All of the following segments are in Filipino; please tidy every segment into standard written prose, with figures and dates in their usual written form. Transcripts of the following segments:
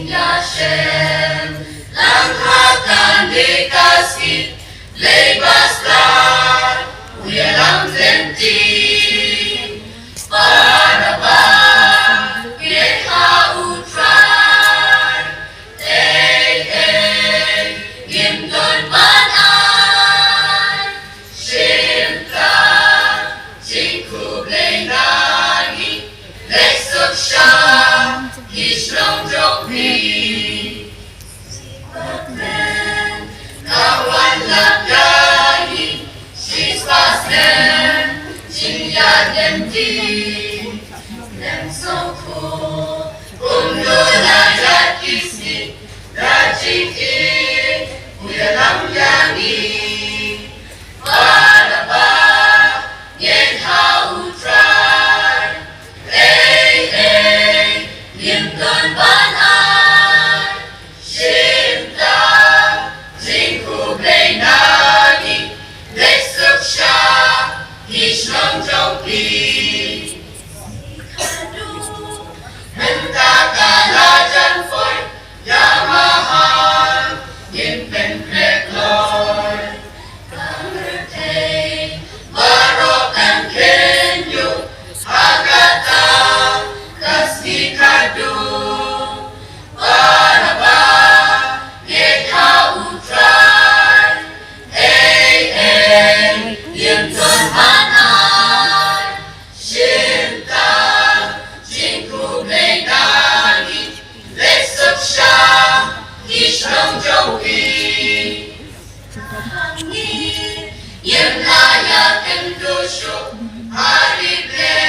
Hashem, langhatan dikasih, lebaslah, uyalang tenting, para bakit hautran, gimdon banay, siyempre, sing khublei nagi, lesok siya, Ishnong Jokpi, Kawan Lagyahi, Shispasen, Jinyadenti, Nemsoko, Umdula Yakisi, Rajiki, Uyalam Yangi, Paraba, Yedha Utrai, Yimdon banay, Shimta, sing khublei nagi, lesok siya, Ishnong Jokpi. Mentakalajan for Yamahan, Yimpen Kreklor, Kamertay, Barok and Kenyo, Hagata, Kasnikadu, Baraba, Yekha Utran, Yimdon Manay, Shimta, Jinkhublei nagi, lesok siya, Ishnong Jokpi. Yemlaya kendusyo, harible,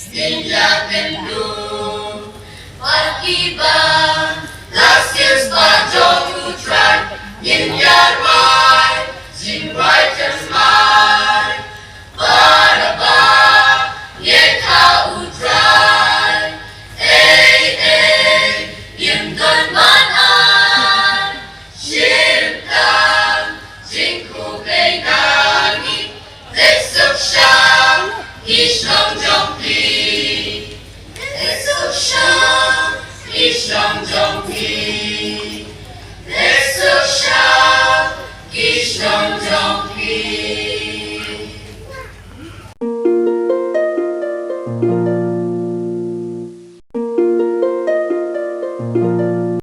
India kendu. Iba, last year's Bajong Utran, jingrwai, jingrwai Jasmai, Baraba, Yekha Utran, Yimdon Manay, Shimtam, Jinkhublei nagi, lesok siya, Ishnong Jokpi. Lesok siya, Ishnong Jokpi. Lesok siya, Ishnong Jokpi.